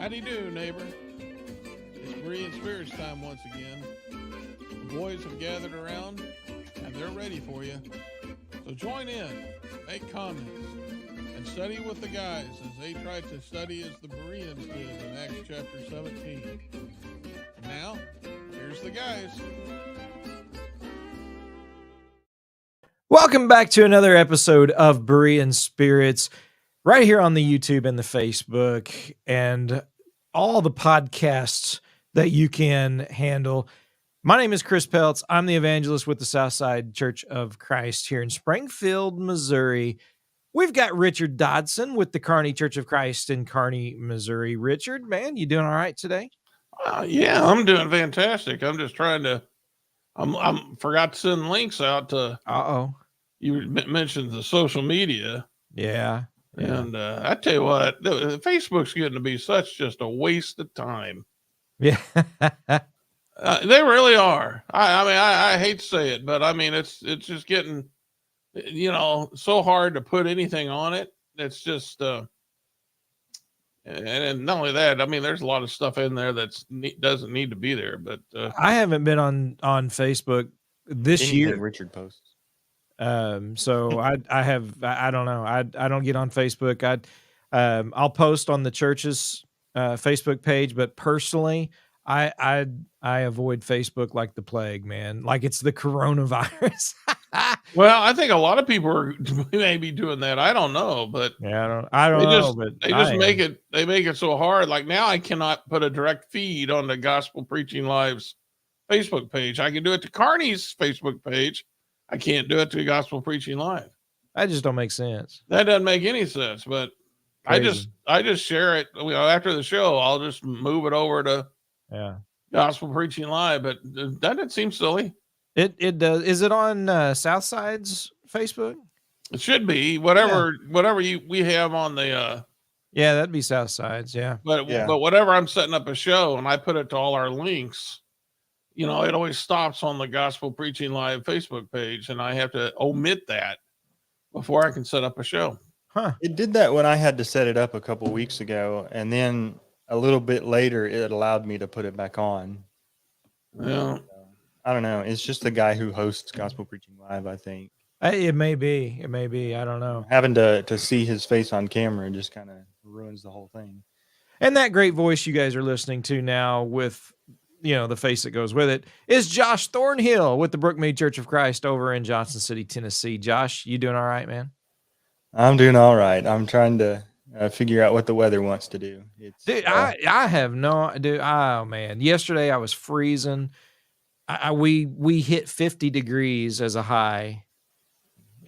Howdy do, neighbor. It's Berean Spirits time once again. The boys have gathered around and they're ready for you. So join in, make comments, and study with the guys as they try to study as the Bereans did in Acts chapter 17. And now, here's the guys. Welcome back to another episode of Berean Spirits, right here on the YouTube and the Facebook and all the podcasts that you can handle. My name is Chris Peltz. I'm the evangelist with the Southside Church of Christ here in Springfield, Missouri. We've got Richard Dodson with the Kearney Church of Christ in Kearney, Missouri. Richard, man, you doing all right today? Yeah, I'm doing fantastic. I'm just trying to. I'm forgot to send links out to. You mentioned the social media. Yeah. And I tell you what, Facebook's getting to be such just a waste of time. Yeah. They really are. I hate to say it, but I mean, it's just getting, so hard to put anything on it. It's just, and not only that, I mean, there's a lot of stuff in there doesn't need to be there. But I haven't been on Facebook this year. Richard posts. So I don't know. I don't get on Facebook. I'll post on the church's Facebook page, but personally, I avoid Facebook like the plague, man. Like it's the coronavirus. Well, I think a lot of people are maybe doing that. I don't know, but yeah, I don't know. But they just make it so hard. Like now, I cannot put a direct feed on the Gospel Preaching Live's Facebook page. I can do it to Kearney's Facebook page. I can't do it to Gospel Preaching Live. That just don't make sense. That doesn't make any sense. But crazy. I just share it. After the show, I'll just move it over to Gospel Preaching Live. But doesn't it seem silly? It does. Is it on Southside's Facebook? It should be whatever we have on the. Yeah, that'd be Southside's. Yeah. But whatever I'm setting up a show and I put it to all our links. It always stops on the Gospel Preaching Live Facebook page, and I have to omit that before I can set up a show. Huh. It did that when I had to set it up a couple of weeks ago, and then a little bit later, it allowed me to put it back on. Yeah. I don't know. It's just the guy who hosts Gospel Preaching Live, I think. It may be. I don't know. Having to see his face on camera just kind of ruins the whole thing. And that great voice you guys are listening to now with the face that goes with it is Josh Thornhill with the Brookmead Church of Christ over in Johnson City, Tennessee. Josh, you doing all right, man? I'm doing all right. I'm trying to figure out what the weather wants to do. Dude, I have no idea. Oh man, yesterday I was freezing. We hit 50 degrees as a high.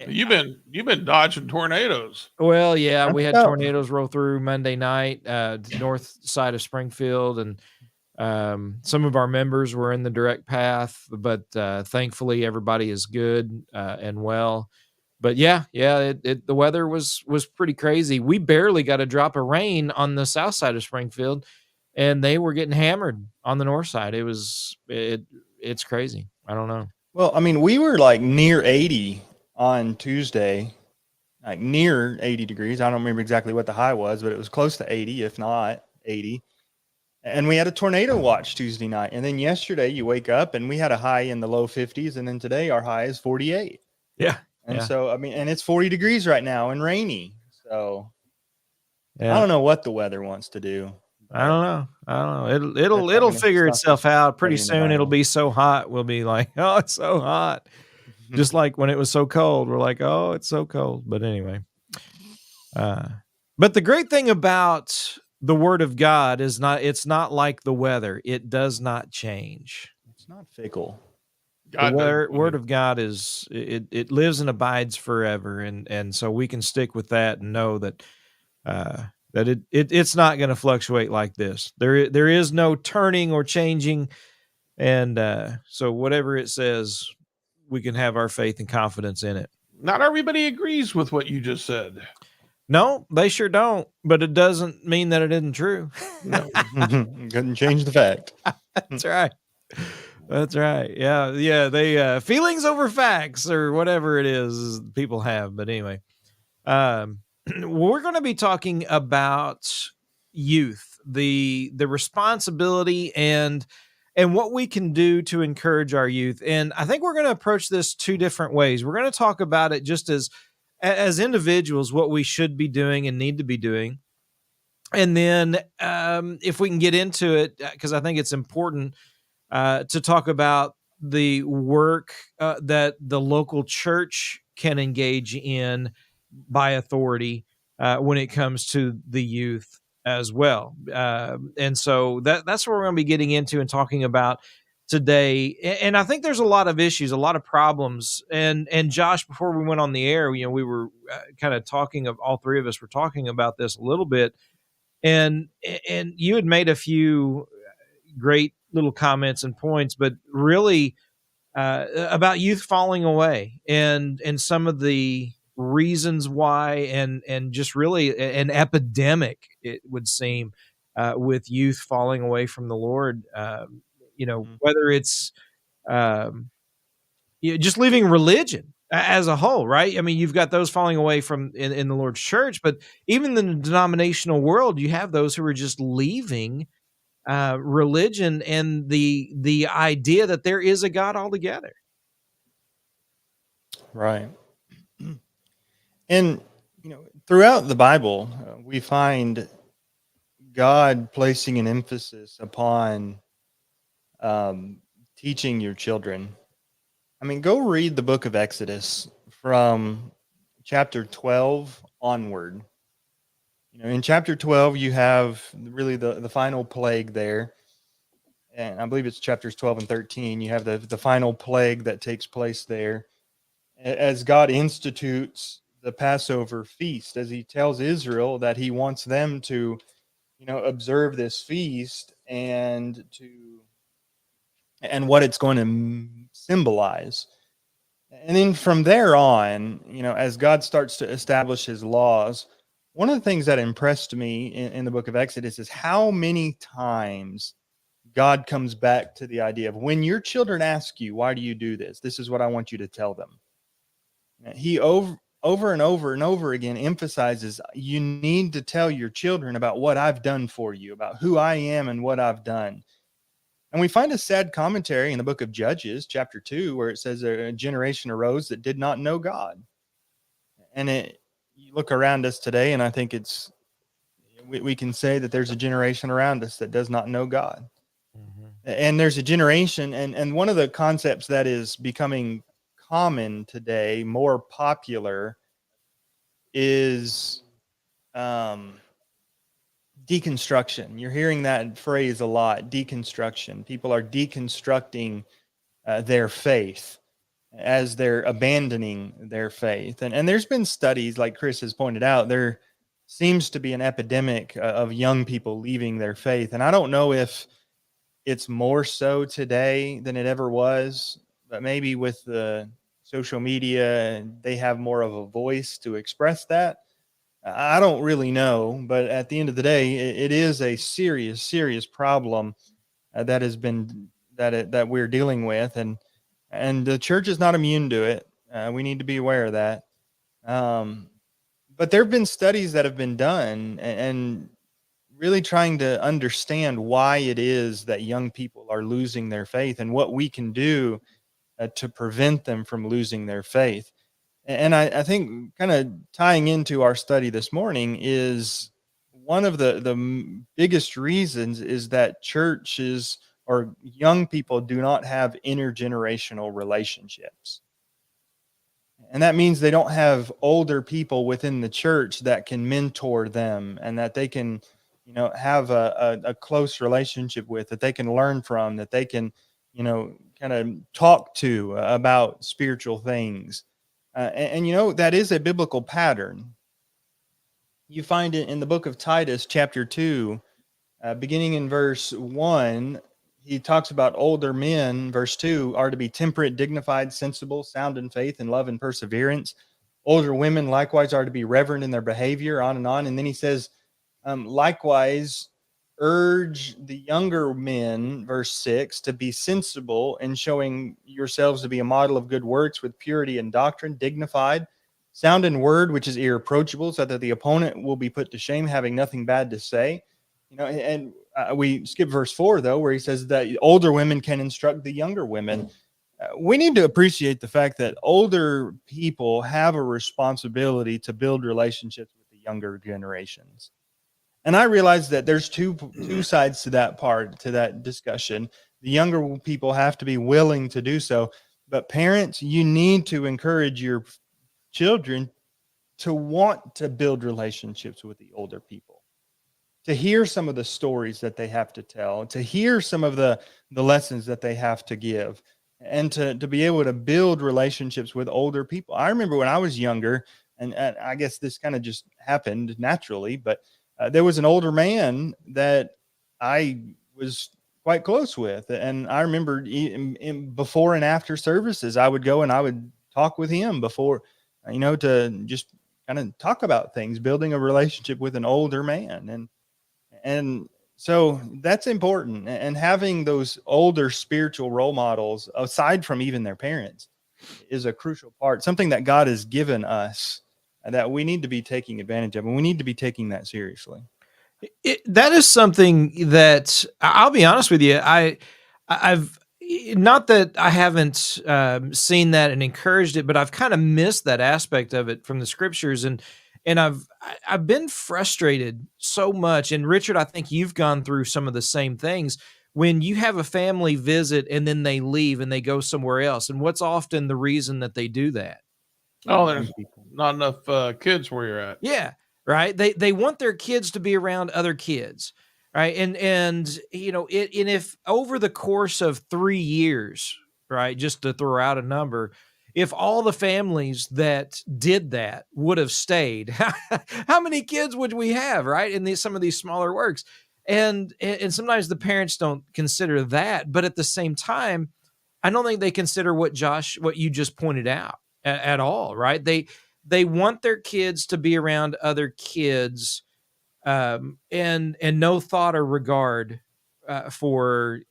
You've been dodging tornadoes. Well, yeah, we had tornadoes roll through Monday night, north side of Springfield, and some of our members were in the direct path, but thankfully everybody is good and well. But the weather was pretty crazy. We barely got a drop of rain on the south side of Springfield, and they were getting hammered on the north side. It's crazy. I don't know. Well, I mean, we were like near 80 on Tuesday, like near 80 degrees. I don't remember exactly what the high was, but it was close to 80, if not 80. And we had a tornado watch Tuesday night. And then yesterday you wake up and we had a high in the low 50s. And then today our high is 48. Yeah. And so, I mean, and it's 40 degrees right now and rainy. So I don't know what the weather wants to do. I don't know. It'll figure itself out pretty soon. It'll be so hot. We'll be like, oh, it's so hot. Just like when it was so cold, we're like, oh, it's so cold. But anyway, but the great thing about the Word of God is it's not like the weather. It does not change. It's not fickle. The Word of God it lives and abides forever. And so we can stick with that and know that, that it's not going to fluctuate like this. There is no turning or changing. And so whatever it says, we can have our faith and confidence in it. Not everybody agrees with what you just said. No, they sure don't. But it doesn't mean that it isn't true. No. Couldn't change the fact. That's right. That's right. Yeah. They feelings over facts or whatever it is people have. But anyway, we're going to be talking about youth, the responsibility and what we can do to encourage our youth. And I think we're going to approach this two different ways. We're going to talk about it just as individuals, what we should be doing and need to be doing. And then if we can get into it, because I think it's important to talk about the work that the local church can engage in by authority when it comes to the youth as well. And so that's what we're going to be getting into and talking about today. And I think there's a lot of issues, a lot of problems. And Josh, before we went on the air, we were kind of talking of all three of us were talking about this a little bit. And you had made a few great little comments and points, but really about youth falling away and some of the reasons why, and just really an epidemic, it would seem, with youth falling away from the Lord. Whether it's just leaving religion as a whole, right? I mean, you've got those falling away from in the Lord's church, but even in the denominational world, you have those who are just leaving religion and the idea that there is a God altogether. Right. And, throughout the Bible, we find God placing an emphasis upon teaching your children. I mean, go read the book of Exodus from chapter 12 onward. In chapter 12, you have really the final plague there. And I believe it's chapters 12 and 13. You have the final plague that takes place there as God institutes the Passover feast, as he tells Israel that he wants them to, observe this feast and what it's going to symbolize. And then from there on, as God starts to establish his laws, one of the things that impressed me in the book of Exodus is how many times God comes back to the idea of when your children ask you, why do you do this? This is what I want you to tell them. He over and over and over again emphasizes you need to tell your children about what I've done for you, about who I am and what I've done. And we find a sad commentary in the book of Judges, chapter 2, where it says a generation arose that did not know God. And you look around us today, and I think we can say that there's a generation around us that does not know God. Mm-hmm. And there's a generation, and one of the concepts that is becoming common today, more popular, is deconstruction. You're hearing that phrase a lot, deconstruction. People are deconstructing their faith as they're abandoning their faith. And there's been studies, like Chris has pointed out, there seems to be an epidemic of young people leaving their faith. And I don't know if it's more so today than it ever was, but maybe with the social media, they have more of a voice to express that. I don't really know, but at the end of the day, it is a serious, serious problem that has been that we're dealing with, and the church is not immune to it. We need to be aware of that. But there have been studies that have been done and really trying to understand why it is that young people are losing their faith and what we can do to prevent them from losing their faith. And I think kind of tying into our study this morning is one of the biggest reasons is that churches or young people do not have intergenerational relationships. And that means they don't have older people within the church that can mentor them and that they can, have a close relationship with, that they can learn from, that they can, kind of talk to about spiritual things. And that is a biblical pattern. You find it in the book of Titus, chapter 2, beginning in verse 1. He talks about older men, verse 2, are to be temperate, dignified, sensible, sound in faith, and love and perseverance. Older women likewise are to be reverent in their behavior, on and on. And then he says, likewise, urge the younger men, verse 6, to be sensible and showing yourselves to be a model of good works with purity and doctrine, dignified, sound in word, which is irreproachable, so that the opponent will be put to shame, having nothing bad to say. And we skip verse 4 though, where he says that older women can instruct the younger women. We need to appreciate the fact that older people have a responsibility to build relationships with the younger generations. And I realize that there's two sides to that discussion. The younger people have to be willing to do so, but parents, you need to encourage your children to want to build relationships with the older people, to hear some of the stories that they have to tell, to hear some of the lessons that they have to give, and to be able to build relationships with older people. I remember when I was younger, and I guess this kind of just happened naturally, but there was an older man that I was quite close with. And I remember in before and after services, I would go and I would talk with him before, to just kind of talk about things, building a relationship with an older man. And so that's important. And having those older spiritual role models, aside from even their parents, is a crucial part, something that God has given us that we need to be taking advantage of, and we need to be taking that seriously. That is something that, I'll be honest with you, I've not that I haven't seen that and encouraged it, but I've kind of missed that aspect of it from the scriptures, and I've been frustrated so much. And Richard, I think you've gone through some of the same things when you have a family visit and then they leave and they go somewhere else. And what's often the reason that they do that? Oh, there's not enough kids where you're at. Yeah, right. They want their kids to be around other kids, right? And if over the course of 3 years, right, just to throw out a number, if all the families that did that would have stayed, how many kids would we have, right? In some of these smaller works, and sometimes the parents don't consider that, but at the same time, I don't think they consider what you just pointed out at all, right? They want their kids to be around other kids, and no thought or regard for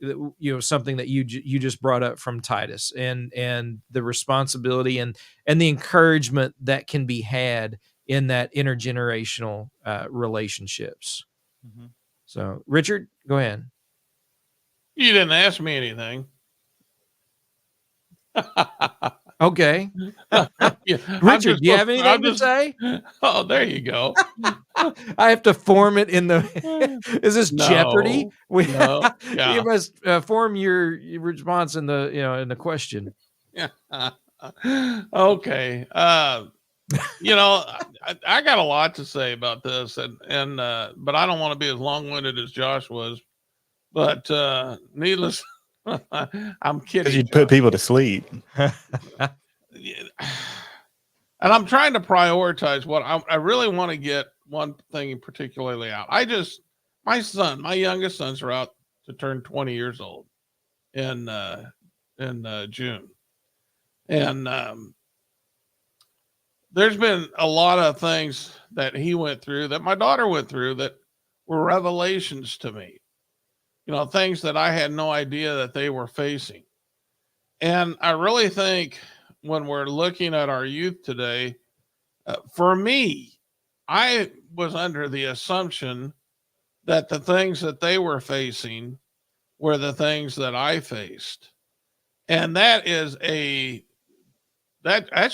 something that you just brought up from Titus, and the responsibility and the encouragement that can be had in that intergenerational relationships. Mm-hmm. So, Richard, go ahead. You didn't ask me anything. Okay. Yeah, Richard, do you have anything to say? Oh, there you go. I have to form it in the. Is this Jeopardy? No. Yeah. You must form your response in the question. Yeah. Okay. I got a lot to say about this, and but I don't want to be as long-winded as Josh was. But needless. I'm kidding. Because you'd put people to sleep. And I'm trying to prioritize what I really want to get one thing particularly out. My youngest sons are out to turn 20 years old in June. And there's been a lot of things that he went through, that my daughter went through, that were revelations to me. Things that I had no idea that they were facing. And I really think when we're looking at our youth today, for me, I was under the assumption that the things that they were facing were the things that I faced. And that's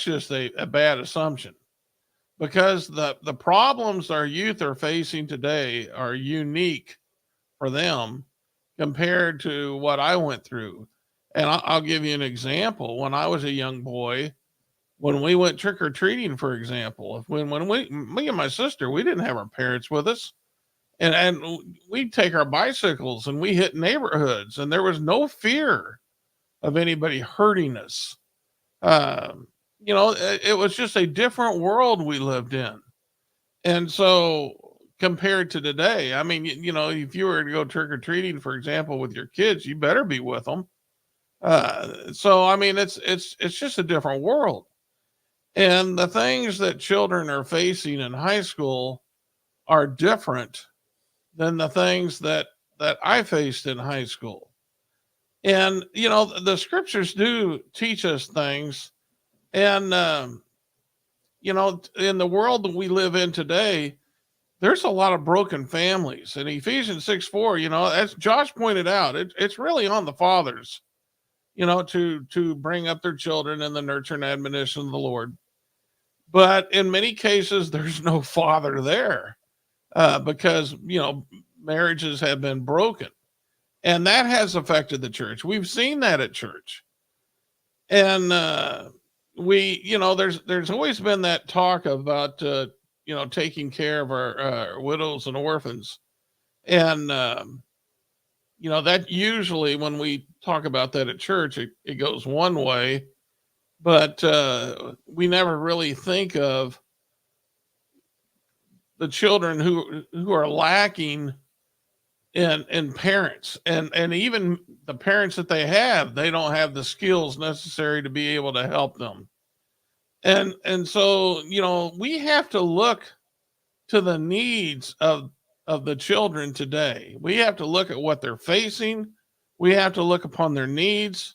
just a bad assumption, because the problems our youth are facing today are unique for them compared to what I went through. And I'll give you an example. When I was a young boy, when we went trick-or-treating, for example, when me and my sister, we didn't have our parents with us. And we'd take our bicycles and we hit neighborhoods, and there was no fear of anybody hurting us. It was just a different world we lived in. And so compared to today, I mean, if you were to go trick-or-treating, for example, with your kids, you better be with them. So, I mean, it's just a different world. And the things that children are facing in high school are different than the things that I faced in high school. And, the scriptures do teach us things. And, in the world that we live in today, there's a lot of broken families. And Ephesians 6:4, as Josh pointed out, it's really on the fathers, to bring up their children in the nurture and admonition of the Lord. But in many cases, there's no father there because, marriages have been broken. And that has affected the church. We've seen that at church. And there's always been that talk about, taking care of our widows and orphans. And, that usually when we talk about that at church, it goes one way, but we never really think of the children who are lacking in parents, and even the parents that they don't have the skills necessary to be able to help them. And so, we have to look to the needs of the children today. We have to look at what they're facing. We have to look upon their needs.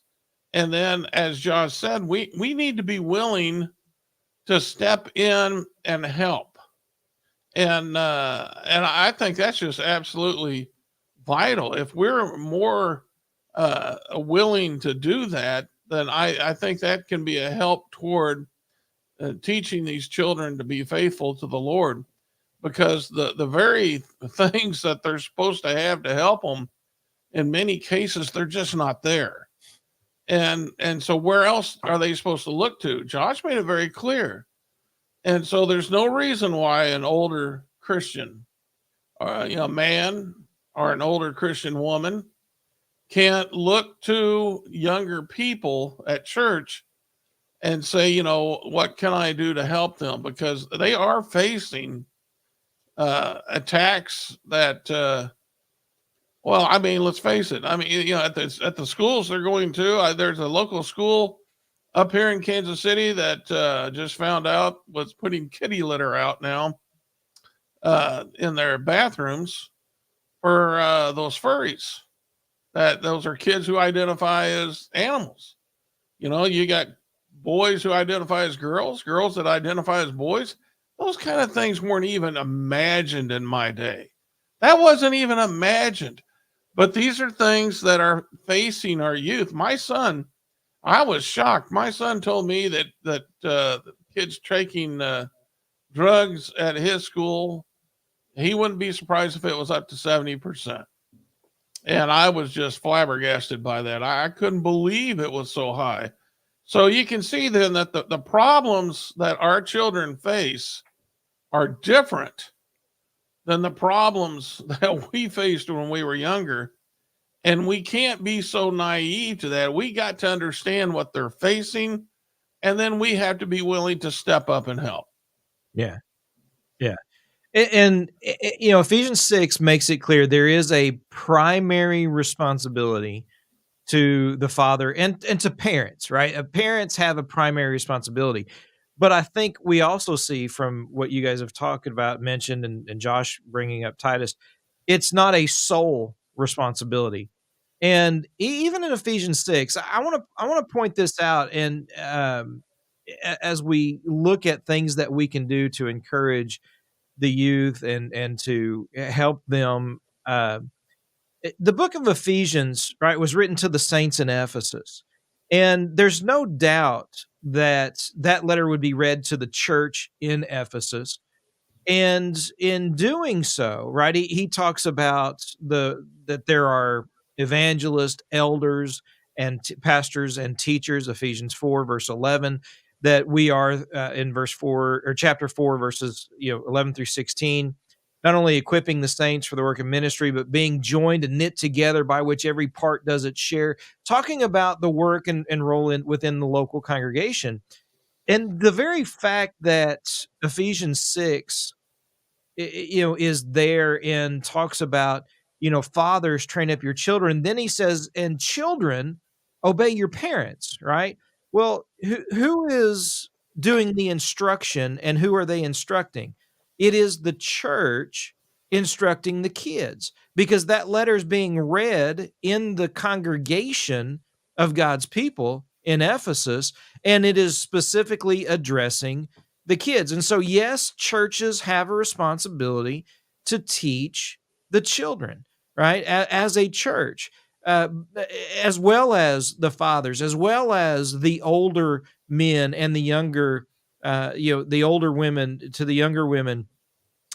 And then, as Josh said, we need to be willing to step in and help. And I think that's just absolutely vital. If we're more willing to do that, then I think that can be a help toward teaching these children to be faithful to the Lord, because the very things that they're supposed to have to help them, in many cases, they're just not there. And so where else are they supposed to look to? Josh made it very clear. And so there's no reason why an older Christian, man, or an older Christian woman can't look to younger people at church and say, what can I do to help them? Because they are facing attacks that, let's face it. At the schools they're going to, there's a local school up here in Kansas City that just found out was putting kitty litter out now in their bathrooms for those furries. Those are kids who identify as animals. You got boys who identify as girls that identify as boys. Those kind of things weren't even imagined in my day. That wasn't even imagined. But these are things that are facing our youth. My son, I was shocked. My son told me that kids taking drugs at his school, he wouldn't be surprised if it was up to 70%. And I was just flabbergasted by that. I couldn't believe it was so high. So you can see then that the problems that our children face are different than the problems that we faced when we were younger. And we can't be so naive to that. We got to understand what they're facing, and then we have to be willing to step up and help. Yeah. Yeah. And Ephesians 6 makes it clear there is a primary responsibility to the father and to parents, right? Parents have a primary responsibility. But I think we also see from what you guys have talked about, mentioned, and Josh bringing up Titus, it's not a sole responsibility. And even in Ephesians 6, I want to point this out. And as we look at things that we can do to encourage the youth and to help them, the book of Ephesians, right, was written to the saints in Ephesus. And there's no doubt that letter would be read to the church in Ephesus. And in doing so, right, he talks about that there are evangelists, elders, and pastors and teachers, Ephesians 4, verse 11, that we are in verse 4 or chapter 4, verses 11 through 16, not only equipping the saints for the work of ministry, but being joined and knit together by which every part does its share, talking about the work and role within the local congregation. And the very fact that Ephesians 6, is there and talks about, fathers, train up your children. Then he says, and children, obey your parents, right? Well, who is doing the instruction and who are they instructing? It is the church instructing the kids, because that letter is being read in the congregation of God's people in Ephesus, and it is specifically addressing the kids. And so, yes, churches have a responsibility to teach the children, right? As a church, uh, as well as the fathers, as well as the older men and the younger, the older women to the younger women,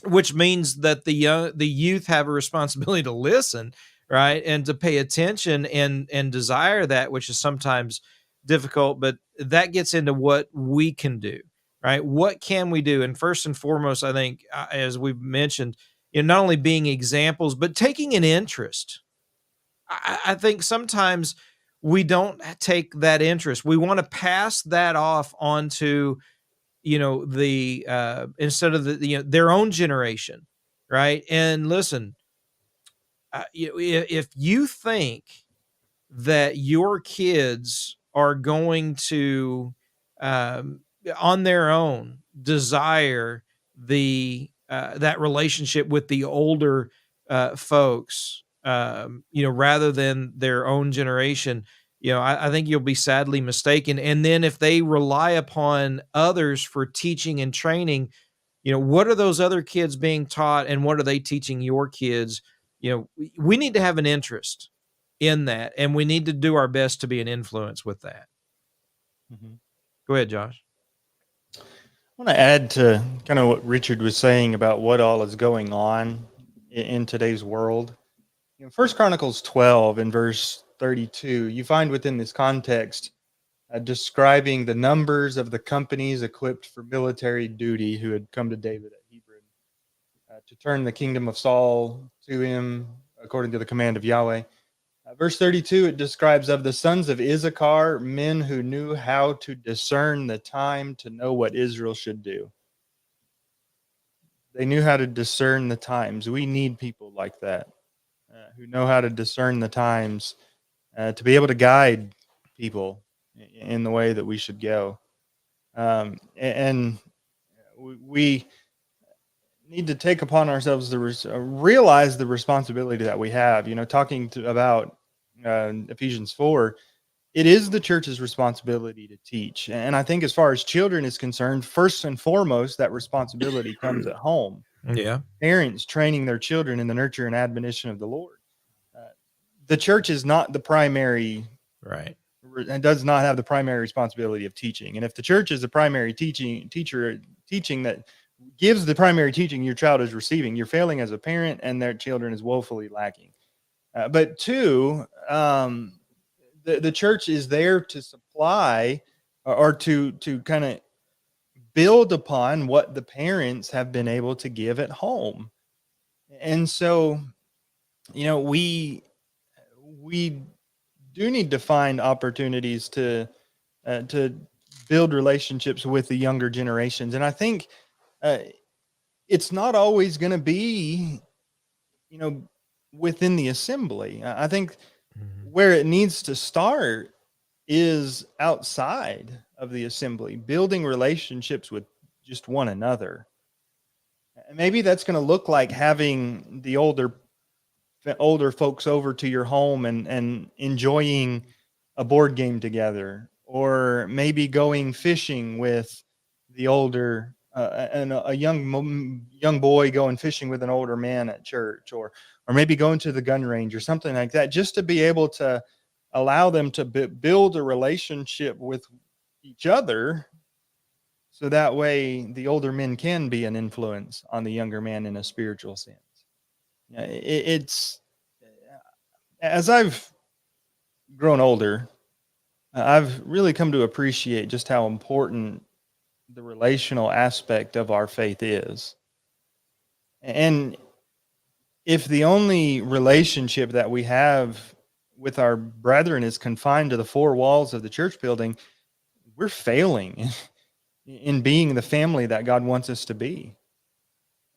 which means that the youth have a responsibility to listen, right, and to pay attention and desire that, which is sometimes difficult. But that gets into what we can do, right? What can we do? And first and foremost, I think, as we've mentioned, not only being examples, but taking an interest. I think sometimes we don't take that interest. We want to pass that off onto the instead of their own generation, right? And listen, if you think that your kids are going to um, on their own desire the that relationship with the older folks, rather than their own generation, I think you'll be sadly mistaken. And then if they rely upon others for teaching and training, what are those other kids being taught and what are they teaching your kids? We need to have an interest in that, and we need to do our best to be an influence with that. Mm-hmm. Go ahead, Josh. I want to add to kind of what Richard was saying about what all is going on in today's world. 1 Chronicles 12 and verse 32, you find within this context describing the numbers of the companies equipped for military duty who had come to David at Hebron to turn the kingdom of Saul to him according to the command of Yahweh. Verse 32, it describes of the sons of Issachar, men who knew how to discern the time to know what Israel should do. They knew how to discern the times. We need people like that who know how to discern the times to be able to guide people in the way that we should go. And we need to take upon ourselves realize the responsibility that we have. Talking about Ephesians 4, it is the church's responsibility to teach. And I think as far as children is concerned, first and foremost, that responsibility comes at home. Yeah. Parents training their children in the nurture and admonition of the Lord. The church is not the primary, right, and does not have the primary responsibility of teaching. And if the church is the primary teaching that gives the primary teaching your child is receiving, you're failing as a parent, and their children is woefully lacking. But two, the church is there to supply or to kind of build upon what the parents have been able to give at home. And so, we do need to find opportunities to build relationships with the younger generations. And I think it's not always going to be, within the assembly. I think where it needs to start is outside of the assembly, building relationships with just one another. And maybe that's going to look like having the older folks over to your home and enjoying a board game together, or maybe going fishing with the older and a young boy going fishing with an older man at church, or maybe going to the gun range or something like that, just to be able to allow them to build a relationship with each other, so that way the older men can be an influence on the younger man in a spiritual sense. It's as I've grown older, I've really come to appreciate just how important the relational aspect of our faith is. And if the only relationship that we have with our brethren is confined to the four walls of the church building, we're failing in being the family that God wants us to be.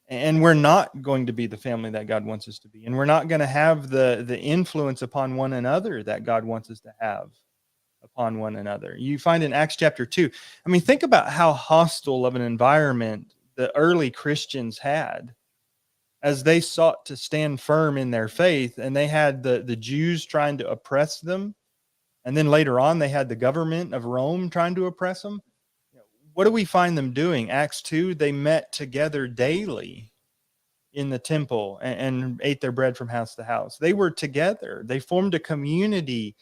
And we're not going to be the family that God wants us to be. And we're not going to have the influence upon one another that God wants us to have upon one another. You find in Acts chapter 2, think about how hostile of an environment the early Christians had as they sought to stand firm in their faith. And they had the Jews trying to oppress them. And then later on, they had the government of Rome trying to oppress them. what do we find them doing? Acts 2, they met together daily in the temple and ate their bread from house to house. They were together. They formed a community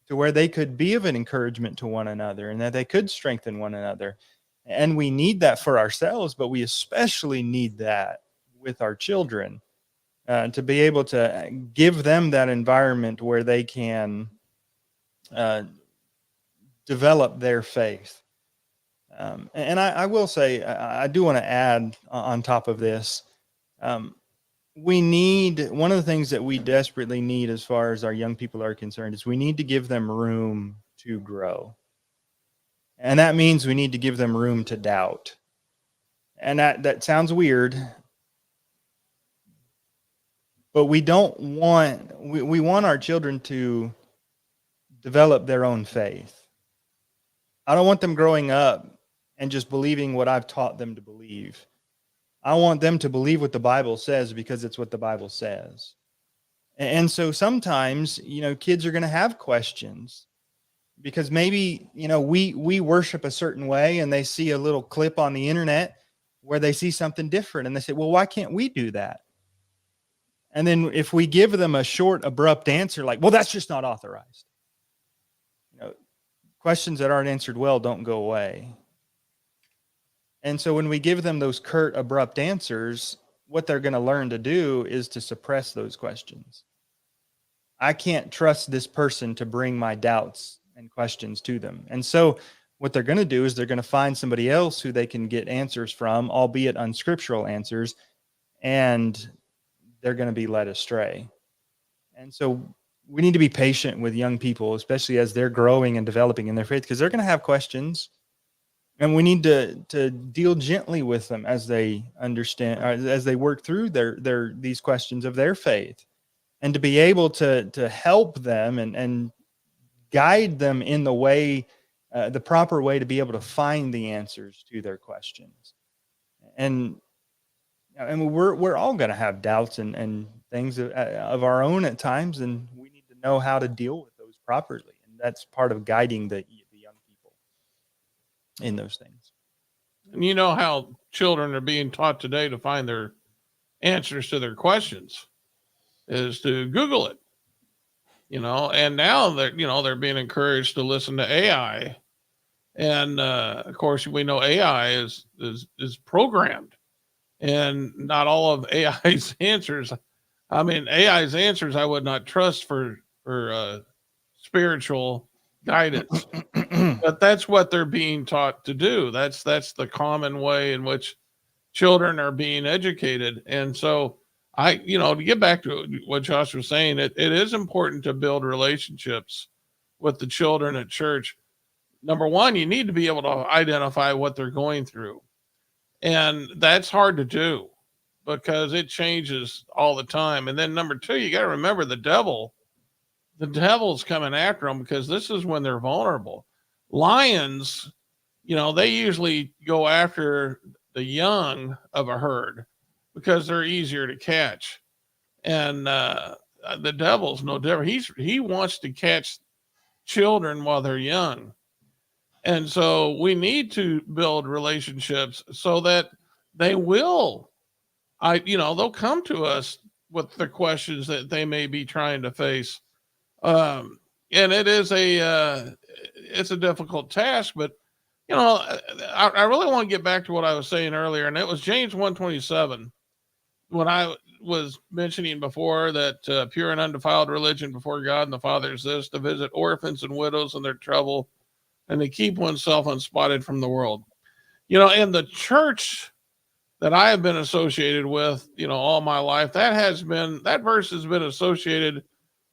to where they could be of an encouragement to one another and that they could strengthen one another. And we need that for ourselves, but we especially need that with our children, to be able to give them that environment where they can develop their faith. And I will say, I do want to add on top of this, we need, one of the things that we desperately need as far as our young people are concerned is we need to give them room to grow. And that means we need to give them room to doubt. And that sounds weird, but we don't want, we want our children to develop their own faith. I don't want them growing up and just believing what I've taught them to believe. I want them to believe what the Bible says because it's what the Bible says. And so sometimes, kids are going to have questions because maybe, we worship a certain way and they see a little clip on the internet where they see something different and they say, well, why can't we do that? And then if we give them a short, abrupt answer like, well, that's just not authorized. Questions that aren't answered well don't go away. And so when we give them those curt, abrupt answers, what they're going to learn to do is to suppress those questions. I can't trust this person to bring my doubts and questions to them. And so what they're going to do is they're going to find somebody else who they can get answers from, albeit unscriptural answers, and they're going to be led astray. And so we need to be patient with young people, especially as they're growing and developing in their faith, because they're going to have questions. And we need to deal gently with them as they understand, as they work through these questions of their faith, and to be able to help them and guide them in the way, the proper way to be able to find the answers to their questions. And we're all going to have doubts and things of our own at times, and we need to know how to deal with those properly. And that's part of guiding the young people in those things. And you know how children are being taught today to find their answers to their questions is to Google it, and now they're being encouraged to listen to AI. And of course we know AI is programmed, and not all of AI's answers. I mean, AI's answers I would not trust for spiritual guidance. But that's what they're being taught to do. That's the common way in which children are being educated. And so to get back to what Josh was saying, it is important to build relationships with the children at church. Number one, you need to be able to identify what they're going through. And that's hard to do because it changes all the time. And then number two, you got to remember the devil's coming after them because this is when they're vulnerable. Lions, they usually go after the young of a herd because they're easier to catch. And the devil's no different. He wants to catch children while they're young. And so we need to build relationships so that they will, they'll come to us with the questions that they may be trying to face. And it is it's a difficult task, but I really want to get back to what I was saying earlier, and it was James 1:27 when I was mentioning before that pure and undefiled religion before God and the Father is this, to visit orphans and widows in their trouble, and to keep oneself unspotted from the world. And the church that I have been associated with, all my life, that verse has been associated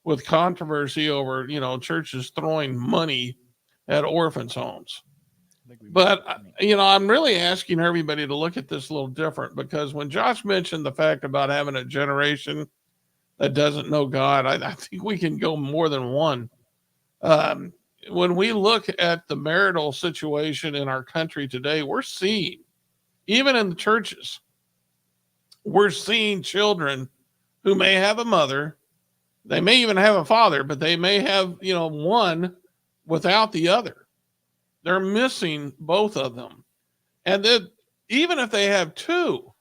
with controversy over, churches throwing money at orphans' homes. But, I'm really asking everybody to look at this a little different, because when Josh mentioned the fact about having a generation that doesn't know God, I think we can go more than one. When we look at the marital situation in our country today, we're seeing, even in the churches, we're seeing children who may have a mother. They may even have a father, but they may have, one without the other. They're missing both of them. And then even if they have two,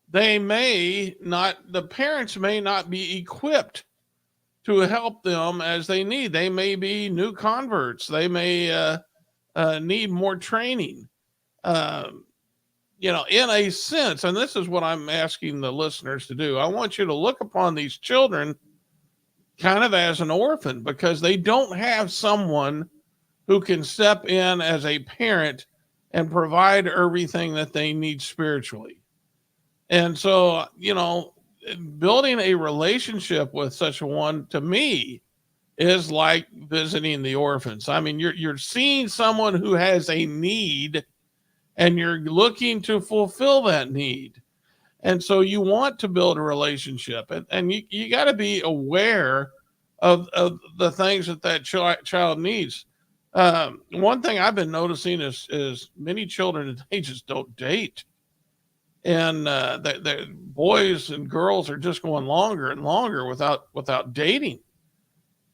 the parents may not be equipped to help them as they need. They may be new converts. They may need more training. Um, in a sense, and this is what I'm asking the listeners to do. I want you to look upon these children kind of as an orphan because they don't have someone who can step in as a parent and provide everything that they need spiritually. And so, building a relationship with such a one to me is like visiting the orphans. I mean, you're seeing someone who has a need and you're looking to fulfill that need. And so you want to build a relationship and you got to be aware of the things that child needs. One thing I've been noticing is many children today just don't date. And the boys and girls are just going longer and longer without dating.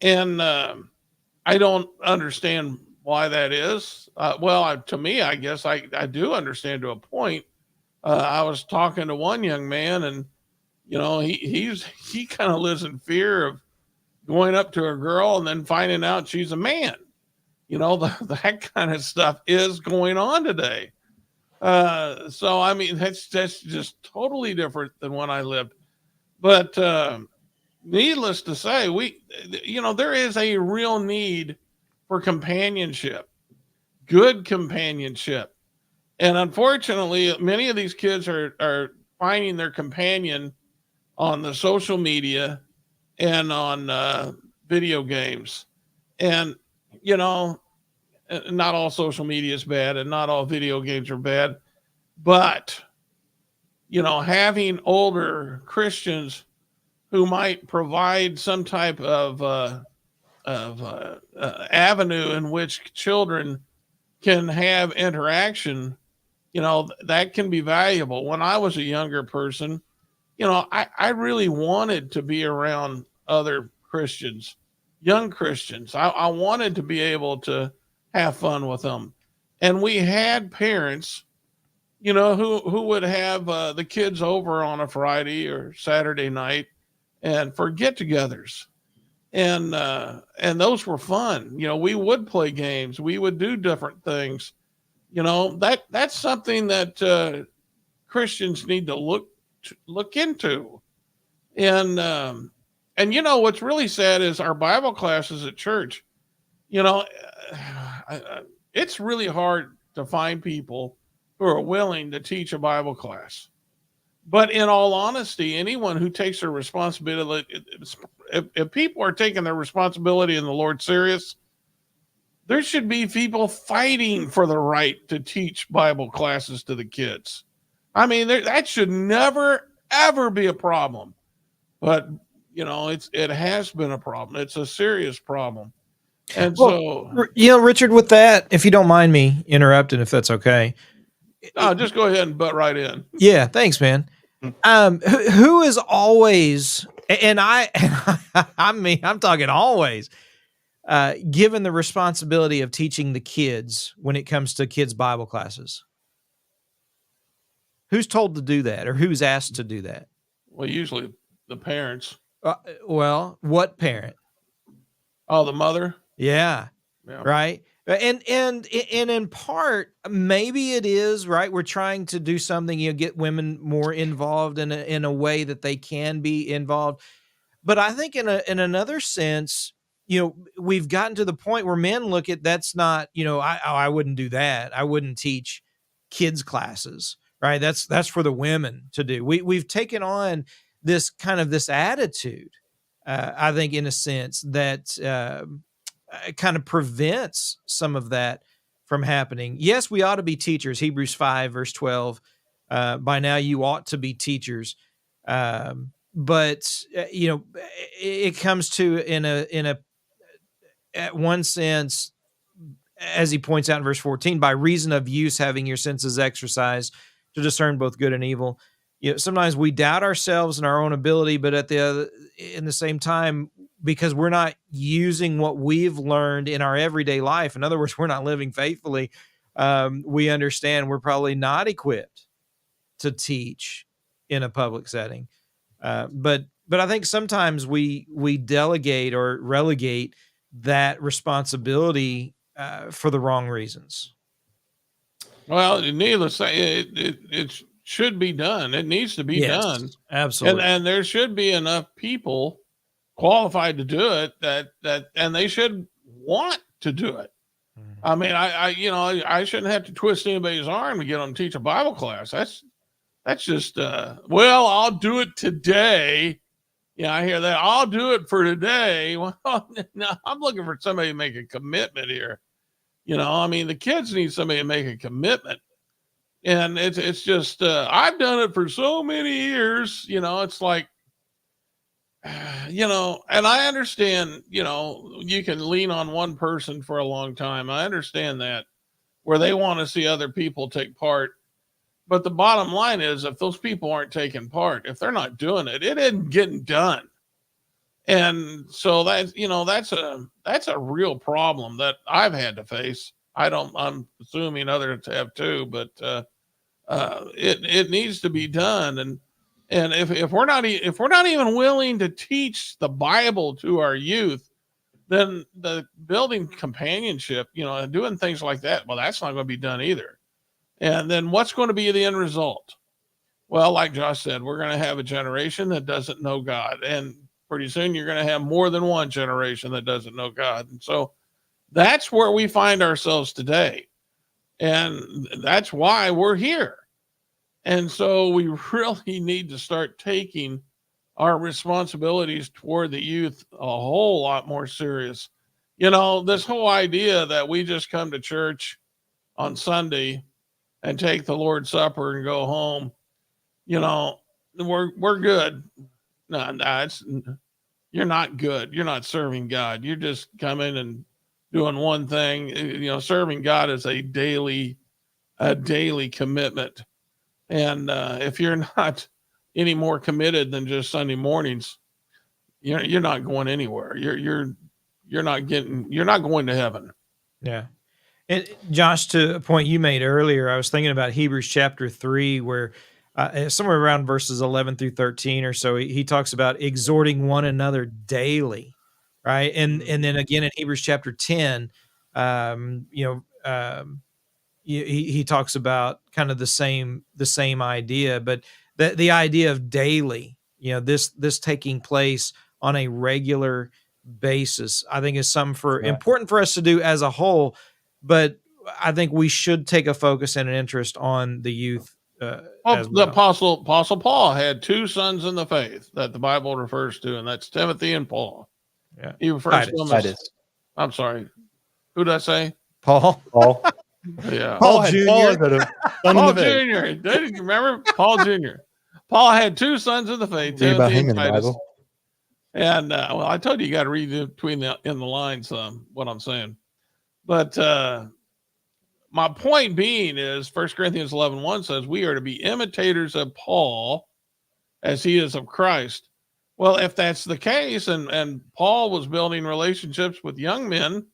And I don't understand why that is. To me, I guess I do understand to a point. I was talking to one young man, and he kind of lives in fear of going up to a girl and then finding out she's a man. That kind of stuff is going on today. So I mean, that's just totally different than when I lived. But needless to say, there is a real need for companionship, good companionship. And unfortunately, many of these kids are finding their companion on the social media and on video games. And, not all social media is bad and not all video games are bad. But, having older Christians who might provide some type of avenue in which children can have interaction, that can be valuable. When I was a younger person, I really wanted to be around other Christians, young Christians. I wanted to be able to have fun with them. And we had parents, who would have the kids over on a Friday or Saturday night and for get-togethers. And those were fun. We would play games. We would do different things. That's something that Christians need to look into. And what's really sad is our Bible classes at church. It's really hard to find people who are willing to teach a Bible class. But in all honesty, anyone who takes their responsibility, if people are taking their responsibility in the Lord serious, there should be people fighting for the right to teach Bible classes to the kids. I mean, that should never, ever be a problem. But, it has been a problem. It's a serious problem. And Richard, with that, if you don't mind me interrupting, if that's okay. No, just go ahead and butt right in. Yeah, thanks, man. Who is always, and I'm talking always, given the responsibility of teaching the kids when it comes to kids' Bible classes? Who's told to do that, or who's asked to do that? Well, usually the parents. What parent? Oh, the mother. Yeah. Right. And in part, maybe it is right. We're trying to do something, get women more involved in a way that they can be involved. But I think in another sense, we've gotten to the point where men look at that's not, I wouldn't do that. I wouldn't teach kids classes, right? That's for the women to do. We've taken on this attitude, I think, in a sense that kind of prevents some of that from happening. Yes, we ought to be teachers. Hebrews 5 verse 12. By now you ought to be teachers. But it comes to at one sense, as he points out in verse 14, by reason of use, having your senses exercised to discern both good and evil. Sometimes we doubt ourselves and our own ability, but in the same time, because we're not using what we've learned in our everyday life. In other words, we're not living faithfully. we understand we're probably not equipped to teach in a public setting. But I think sometimes we delegate or relegate that responsibility for the wrong reasons. Well, needless to say, it should be done. It needs to be done. Absolutely. And there should be enough people qualified to do it and they should want to do it. I mean, I shouldn't have to twist anybody's arm to get them to teach a Bible class. That's just, well, I'll do it today. Yeah, I hear that. I'll do it for today. Well, no, I'm looking for somebody to make a commitment here. I mean, the kids need somebody to make a commitment. And it's just, I've done it for so many years, it's like, and I understand, you can lean on one person for a long time. I understand that, where they want to see other people take part. But the bottom line is, if those people aren't taking part, if they're not doing it, it isn't getting done. And so that's a real problem that I've had to face. I'm assuming others have too, but it needs to be done. And if we're not even willing to teach the Bible to our youth, then the building companionship, and doing things like that, well, that's not going to be done either. And then what's going to be the end result? Well, like Josh said, we're going to have a generation that doesn't know God. And pretty soon you're going to have more than one generation that doesn't know God. And so that's where we find ourselves today. And that's why we're here. And so we really need to start taking our responsibilities toward the youth a whole lot more serious. This whole idea that we just come to church on Sunday and take the Lord's Supper and go home, we're good. No, you're not good. You're not serving God. You're just coming and doing one thing. Serving God is a daily commitment. And if you're not any more committed than just Sunday mornings, you're not going anywhere. You're not going to heaven. Yeah. And Josh, to a point you made earlier, I was thinking about Hebrews chapter 3, where somewhere around verses 11 through 13 or so, he talks about exhorting one another daily, right? And then again in Hebrews chapter 10, he talks about kind of the same idea, but the idea of daily, this taking place on a regular basis, I think is something important for us to do as a whole. But I think we should take a focus and an interest on the youth. The Apostle Paul had two sons in the faith that the Bible refers to, and that's Timothy and Paul. Yeah, he refers to them as, I'm sorry, who did I say? Paul. Yeah, Paul Jr. Paul Jr. Did you remember Paul Jr.? Paul had two sons in the faith, Timothy and Titus. And well, I told you, you got to read in the lines what I'm saying. But my point being is 1 Corinthians 11:1 says we are to be imitators of Paul as he is of Christ. Well, if that's the case, and Paul was building relationships with young men,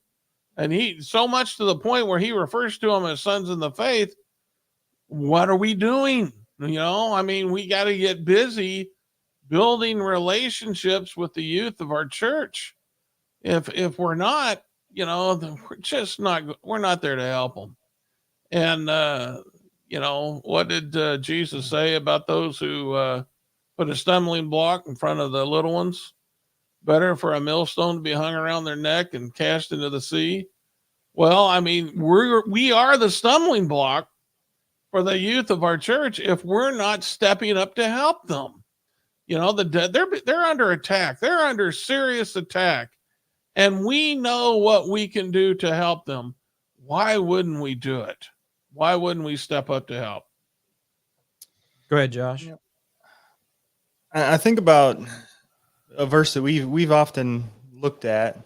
and he so much to the point where he refers to them as sons in the faith, what are we doing? I mean, we got to get busy building relationships with the youth of our church. If we're not, we're not there to help them. And, what did Jesus say about those who put a stumbling block in front of the little ones? Better for a millstone to be hung around their neck and cast into the sea. Well, I mean, we are the stumbling block for the youth of our church if we're not stepping up to help them. They're under attack. They're under serious attack. And we know what we can do to help them. Why wouldn't we do it? Why wouldn't we step up to help? Go ahead, Josh. I think about a verse that we've often looked at,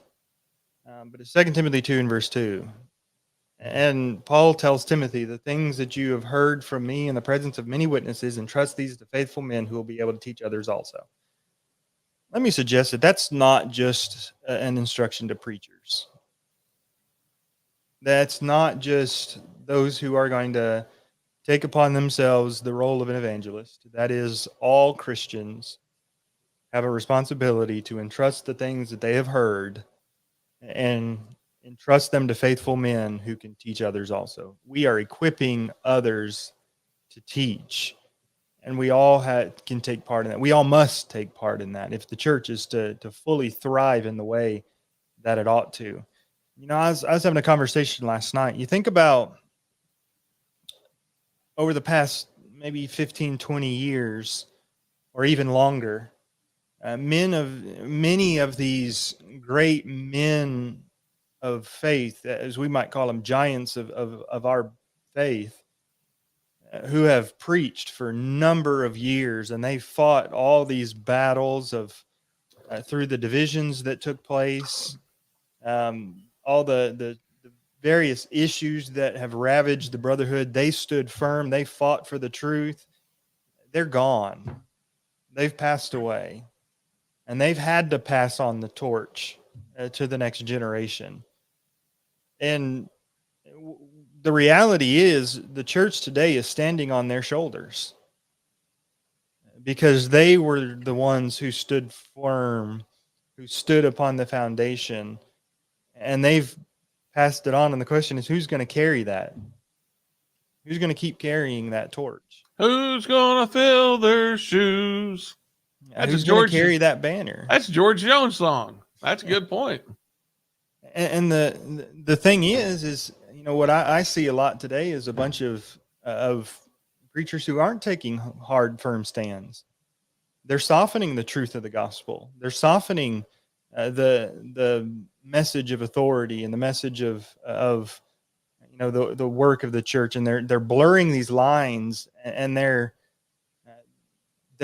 but it's 2 Timothy 2 and verse 2. And Paul tells Timothy, the things that you have heard from me in the presence of many witnesses, entrust these to faithful men who will be able to teach others also. Let me suggest that that's not just an instruction to preachers. That's not just those who are going to take upon themselves the role of an evangelist. That is, all Christians have a responsibility to entrust the things that they have heard and entrust them to faithful men who can teach others also. We are equipping others to teach, and we all can take part in that. We all must take part in that if the church is to fully thrive in the way that it ought to. You know, I was having a conversation last night. You think about over the past maybe 15, 20 years, or even longer, many of these great men of faith, as we might call them, giants of our faith, who have preached for a number of years, and they fought all these battles of through the divisions that took place, all the various issues that have ravaged the brotherhood. They stood firm. They fought for the truth. They're gone. They've passed away, and they've had to pass on the torch to the next generation. And the reality is the church today is standing on their shoulders because they were the ones who stood firm, who stood upon the foundation, and they've passed it on. And the question is, who's going to carry that? Who's going to keep carrying that torch? Who's going to fill their shoes? Who's going to carry that banner? That's George Jones' song. That's a good point. And the thing is, you know, what I see a lot today is a bunch of preachers who aren't taking hard, firm stands. They're softening the truth of the gospel. They're softening the message of authority and the message of you know, the work of the church, and they're blurring these lines, and they're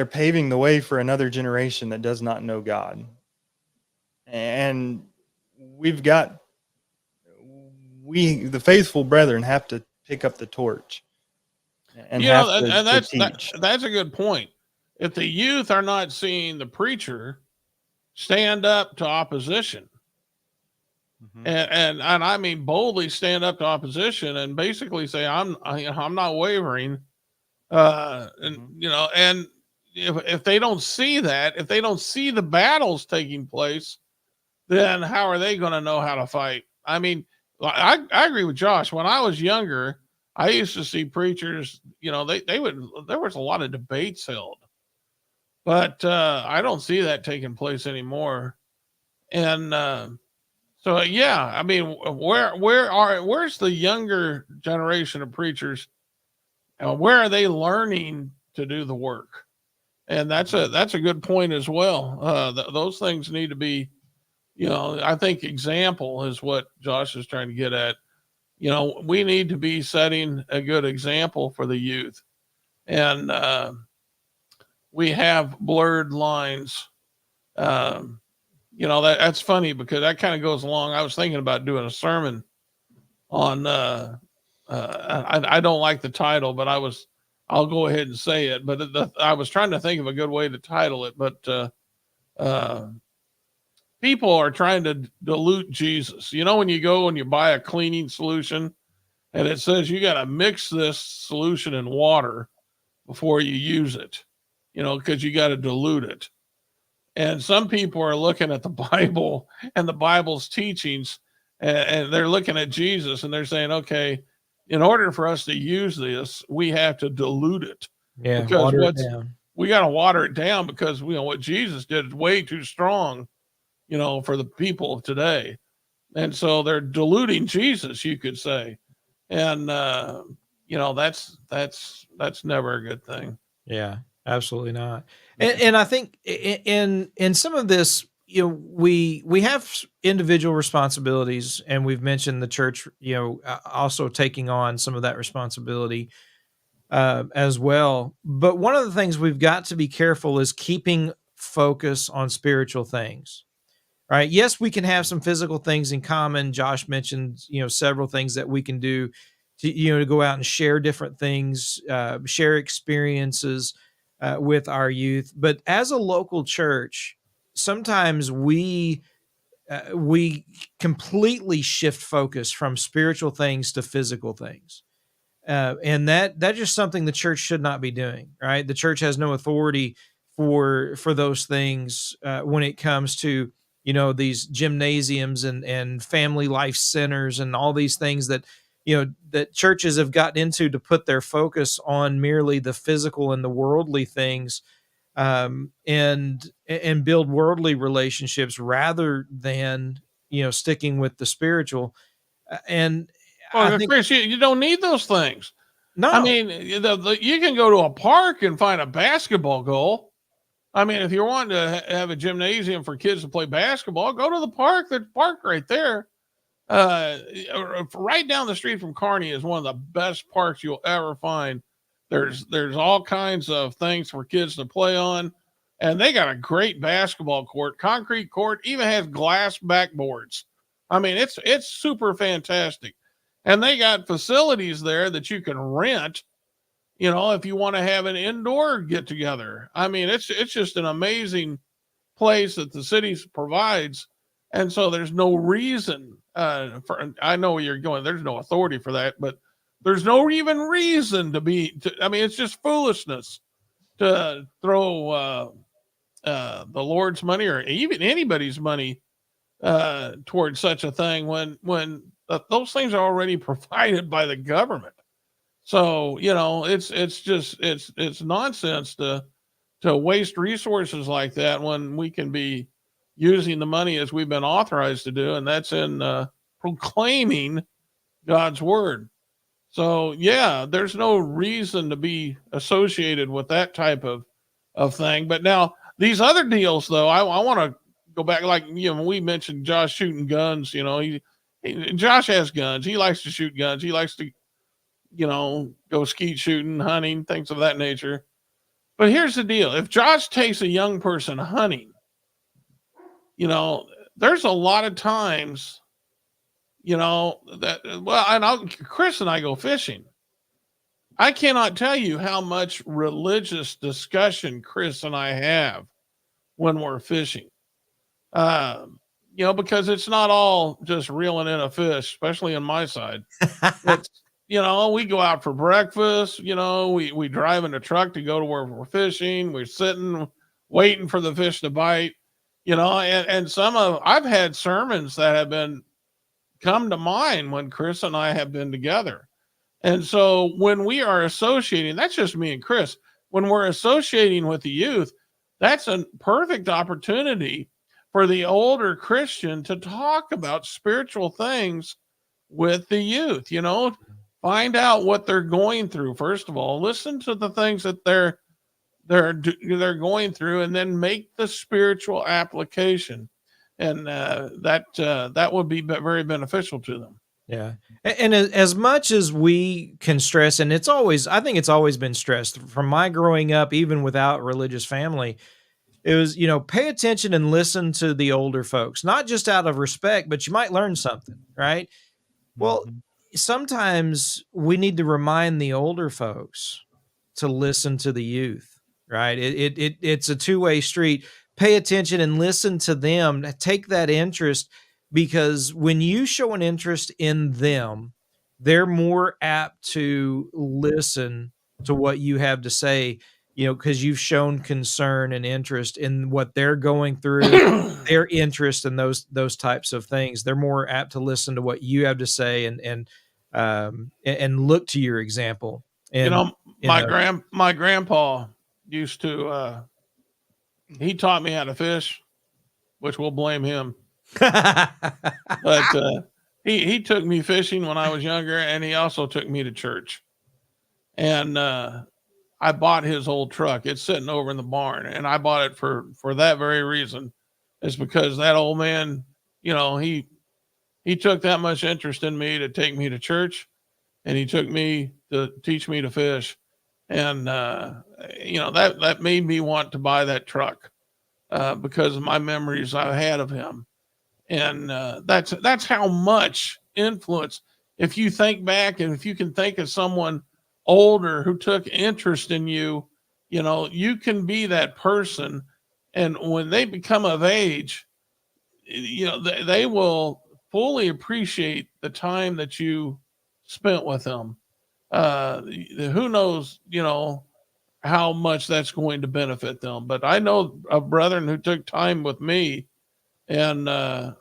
paving the way for another generation that does not know God. And the faithful brethren have to pick up the torch and that's a good point. If the youth are not seeing the preacher stand up to opposition, and I mean boldly stand up to opposition and basically say I'm not wavering, and you know, and if they don't see that, if they don't see the battles taking place, then how are they going to know how to fight? I mean, I agree with Josh. When I was younger, I used to see preachers, you know, there was a lot of debates held, but I don't see that taking place anymore. And so, yeah, I mean, where's the younger generation of preachers? Where are they learning to do the work? And that's a good point as well. Those things need to be, you know, I think example is what Josh is trying to get at. You know, we need to be setting a good example for the youth. And we have blurred lines. You know, that's funny because that kind of goes along. I was thinking about doing a sermon on, I don't like the title, but I'll go ahead and say it. But I was trying to think of a good way to title it, but people are trying to dilute Jesus. You know, when you go and you buy a cleaning solution and it says you got to mix this solution in water before you use it, you know, because you got to dilute it. And some people are looking at the Bible and the Bible's teachings, and they're looking at Jesus and they're saying, okay, in order for us to use this, we have to dilute it. Yeah, because we got to water it down because, you know, what Jesus did is way too strong, you know, for the people of today. And so they're diluting Jesus, you could say. And, you know, that's never a good thing. Yeah, absolutely not. And I think in some of this, you know, we have individual responsibilities, and we've mentioned the church, you know, also taking on some of that responsibility as well. But one of the things we've got to be careful is keeping focus on spiritual things. Right. Yes, we can have some physical things in common. Josh mentioned, you know, several things that we can do to go out and share different things, share experiences with our youth. But as a local church, sometimes we completely shift focus from spiritual things to physical things. And that's just something the church should not be doing, right? The church has no authority for those things when it comes to, these gymnasiums and family life centers and all these things that, that churches have gotten into to put their focus on merely the physical and the worldly things, and build worldly relationships rather than, sticking with the spiritual. And Well, I think Chris, you don't need those things. no, I mean, you can go to a park and find a basketball goal. I mean, if you're wanting to have a gymnasium for kids to play basketball, go to the park. There's a park right there. Right down the street from Kearney is one of the best parks you'll ever find. There's all kinds of things for kids to play on, and they got a great basketball court, concrete court, even has glass backboards. I mean, it's super fantastic. And they got facilities there that you can rent, if you want to have an indoor get together. I mean, it's just an amazing place that the city provides. And so there's no reason I know where you're going. There's no authority for that, but there's no even reason I mean, it's just foolishness to throw the Lord's money or even anybody's money towards such a thing when those things are already provided by the government. So, it's nonsense to waste resources like that when we can be using the money as we've been authorized to do, and that's in proclaiming God's word. So, yeah, there's no reason to be associated with that type of thing. But now these other deals, though, I want to go back, like, we mentioned Josh shooting guns. Josh has guns. He likes to shoot guns. He likes to, go skeet shooting, hunting, things of that nature. But here's the deal. If Josh takes a young person hunting, there's a lot of times, Chris and I go fishing. I cannot tell you how much religious discussion Chris and I have when we're fishing. Because it's not all just reeling in a fish, especially on my side. It's, we go out for breakfast, we drive in a truck to go to where we're fishing. We're sitting, waiting for the fish to bite, and I've had sermons that have come to mind when Chris and I have been together. And so when we are associating, that's just me and Chris, when we're associating with the youth, that's a perfect opportunity for the older Christian to talk about spiritual things with the youth, find out what they're going through. First of all, listen to the things that they're going through, and then make the spiritual application. And that would be very beneficial to them. Yeah. And as much as we can stress, and I think it's always been stressed from my growing up, even without religious family, it was, pay attention and listen to the older folks, not just out of respect, but you might learn something, right? Well, sometimes we need to remind the older folks to listen to the youth, right? It's a two-way street. Pay attention and listen to them. Take that interest, because when you show an interest in them, they're more apt to listen to what you have to say, because you've shown concern and interest in what they're going through, their interest in those types of things. They're more apt to listen to what you have to say and look to your example. And my grandpa used to he taught me how to fish, which we'll blame him. But he took me fishing when I was younger, and he also took me to church. And I bought his old truck. It's sitting over in the barn, and I bought it for that very reason. It's because that old man, he took that much interest in me to take me to church, and he took me to teach me to fish. And that made me want to buy that truck because of my memories I had of him. And that's how much influence. If you think back, and if you can think of someone older who took interest in you, you can be that person. And when they become of age, they will fully appreciate the time that you spent with them. who knows, how much that's going to benefit them. But I know of brethren who took time with me, and I'd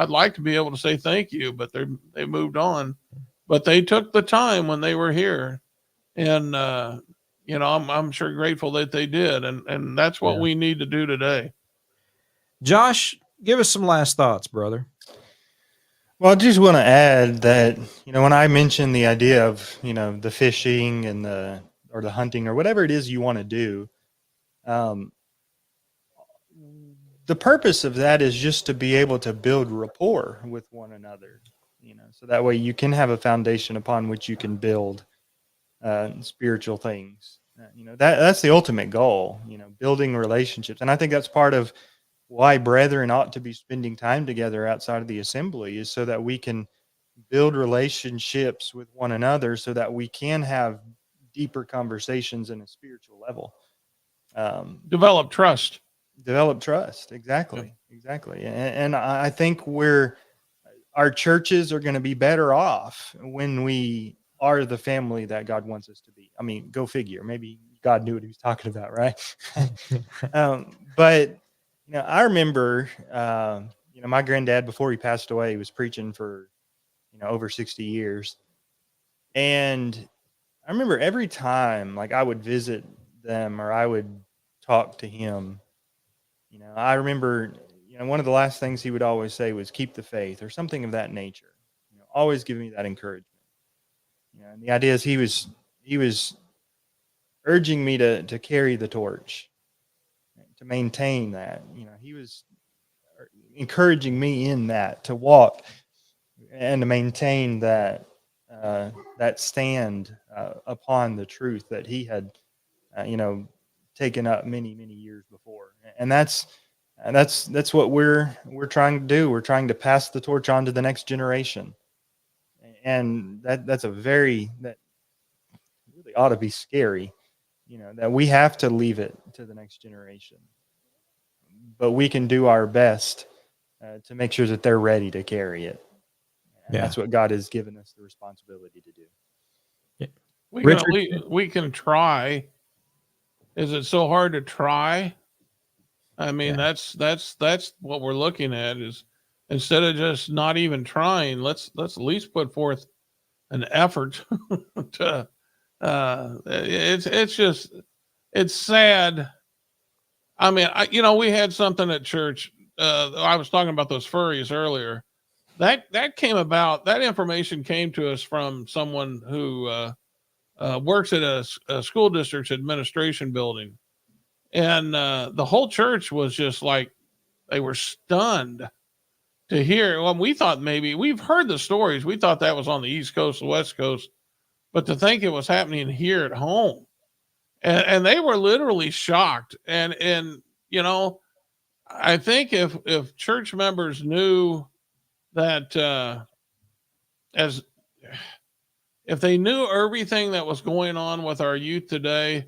like to be able to say thank you, but they moved on. But they took the time when they were here, and I'm sure grateful that they did, and that's what we need to do today. Josh, give us some last thoughts, brother. Well, I just want to add that, when I mentioned the idea of, the fishing and the hunting or whatever it is you want to do, the purpose of that is just to be able to build rapport with one another, so that way you can have a foundation upon which you can build spiritual things. That's the ultimate goal, building relationships. And I think that's part of why brethren ought to be spending time together outside of the assembly, is so that we can build relationships with one another, so that we can have deeper conversations in a spiritual level. Develop trust. Exactly. And I think our churches are going to be better off when we are the family that God wants us to be. I mean, go figure. Maybe God knew what he was talking about, right? But I remember, my granddad, before he passed away, he was preaching for, over 60 years. And I remember every time, like, I would visit them or I would talk to him, I remember, one of the last things he would always say was keep the faith, or something of that nature. Always give me that encouragement. And the idea is he was urging me to carry the torch, to maintain that. He was encouraging me in that, to walk and to maintain that stand upon the truth that he had, taken up many, many years before. And that's what we're trying to do. We're trying to pass the torch on to the next generation. And that really ought to be scary, that we have to leave it to the next generation. But we can do our best to make sure that they're ready to carry it. And that's what God has given us the responsibility to do. We can try. Is it so hard to try? I mean, that's what we're looking at, is instead of just not even trying, let's at least put forth an effort to, it's sad. I mean, we had something at church. I was talking about those furries earlier. That came about. That information came to us from someone who works at a school district's administration building, and the whole church was just like, they were stunned to hear. Well, we thought maybe we've heard the stories. We thought that was on the East Coast, the West Coast, but to think it was happening here at home, and they were literally shocked. And I think if church members knew that, if they knew everything that was going on with our youth today,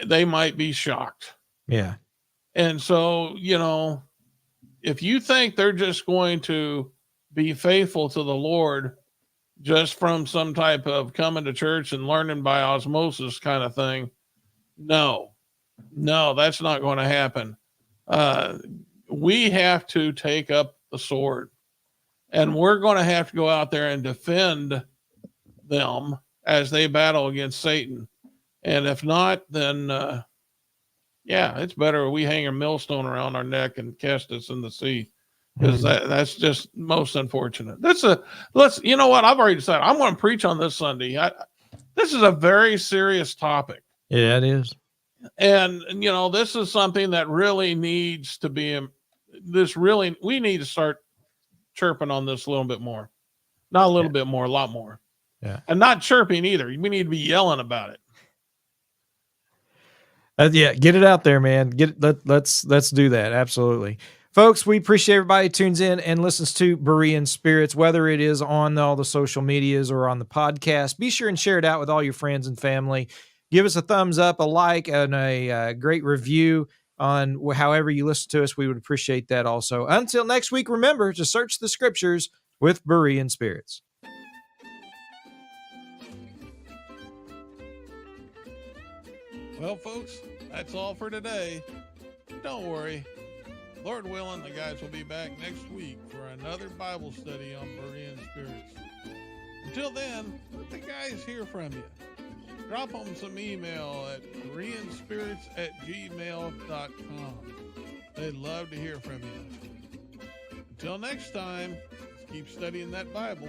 they might be shocked. Yeah. And so, if you think they're just going to be faithful to the Lord just from some type of coming to church and learning by osmosis kind of thing, no, that's not going to happen. We have to take up the sword, and we're going to have to go out there and defend them as they battle against Satan. And if not, then it's better we hang a millstone around our neck and cast us in the sea, because that's just most unfortunate. You know what? I've already decided I'm going to preach on this Sunday. This is a very serious topic. Yeah, it is. And this is something that really needs to be. We need to start chirping on this a little bit more. Not a little bit more, a lot more. Yeah. And not chirping either. We need to be yelling about it. Get it out there, man. Let's do that. Absolutely. Folks, we appreciate everybody who tunes in and listens to Berean Spirits, whether it is on all the social medias or on the podcast. Be sure and share it out with all your friends and family. Give us a thumbs up, a like, and a great review on however you listen to us. We would appreciate that also. Until next week, remember to search the scriptures with Berean Spirits. Well, folks, that's all for today. Don't worry. Lord willing, the guys will be back next week for another Bible study on Berean spirits. Until then, let the guys hear from you. Drop them some email at bereanspirits@gmail.com. They'd love to hear from you. Until next time, let's keep studying that Bible.